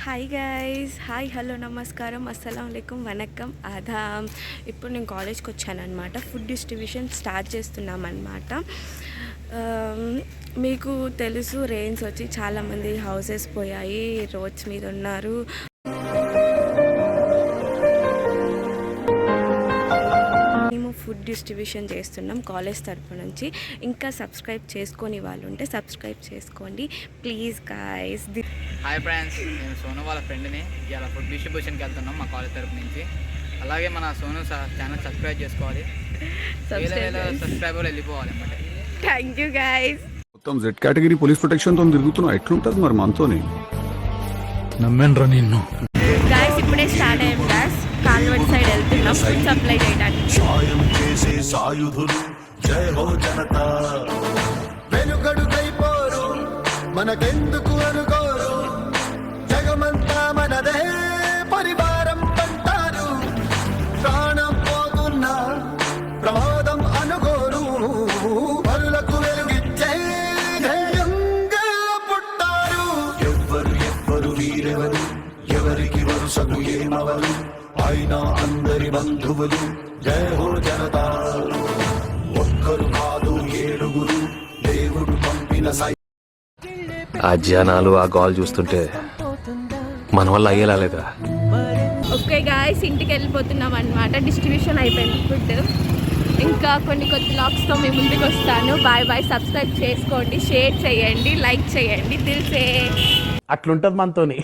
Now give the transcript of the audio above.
Hi guys, hi, hello, నమస్కారం, అస్సలాముఅలైకుం, వనక్కం, ఆదాం. ఇప్పుడు నేను కాలేజ్కి వచ్చాను అనమాట. ఫుడ్ డిస్ట్రిబ్యూషన్ స్టార్ట్ చేస్తున్నాం అనమాట. మీకు తెలుసు, రెయిన్స్ వచ్చి చాలామంది హౌసెస్ పోయాయి, రోడ్స్ మీద ఉన్నారు. మేము ఫుడ్ డిస్ట్రిబ్యూషన్ చేస్తున్నాం కాలేజ్ తరపు నుంచి. ఇంకా సబ్స్క్రైబ్ చేసుకొని వాళ్ళు ఉంటే సబ్స్క్రైబ్ చేసుకోండి ప్లీజ్ గైస్. హాయ్ ఫ్రెండ్స్, నేను సోను వాళ్ళ ఫ్రెండ్ని. ఇలా ఫుడ్ డిస్ట్రిబ్యూషన్కి వెళ్తున్నాం మా కాలేజ్ తరపు నుంచి. అలాగే మన సోను ఛానల్ సబ్స్క్రైబ్ చేసుకోవాలి, సబ్స్క్రైబర్ వెళ్ళిపోవాలి అన్నమాట. Thank you guys. మొత్తం జెడ్ కేటగిరీ పోలీస్ ప్రొటెక్షన్తో తిరుగుతున్నా, ఎట్లుంటుంది మరి మనతోని? నమ్మేనరా నిన్ను. గైస్ ఇప్పుడే స్టార్ట్ అయ్యాం గైస్. కాల్వడి సైడ్ వెళ్తున్నాం ఫుడ్ సప్లై చేయడానికి. సాయం చేసే సాయుధులు జై హో జనతా, వెనుకడుకైపోరు మనకెందుకు అనుకోరు, జగమంతా మనదే పరివారం అంటారు. ప్రాణం పోతున్నా ప్రమాదం అనుకోరు, పరులకు వెలుగిచ్చే ధైర్యంగా పుట్టారు. ఎవ్వరు వీరెవరు, ఎవరికి వరుసకు ఏమవరు, అయినా అందరి బంధువులు జై హో జనతా. ఒక్కరు కాదు ఏడుగురు, దేవుడు పంపిన ఆ జనాలు ఆ గాల్ చూస్తుంటే మన వల్ల అయ్యేలా లేదా? ఓకే గాయస్, ఇంటికి వెళ్ళిపోతున్నాం అనమాట. డిస్ట్రిబ్యూషన్ అయిపోయింది ఫుడ్. ఇంకా కొన్ని కొత్త బ్లాగ్స్తో మీ ముందుకు వస్తాను. Bye bye. సబ్స్క్రైబ్ చేసుకోండి, షేర్ చేయండి, లైక్ చేయండి. దిల్సే అట్లుంటది మనతోని.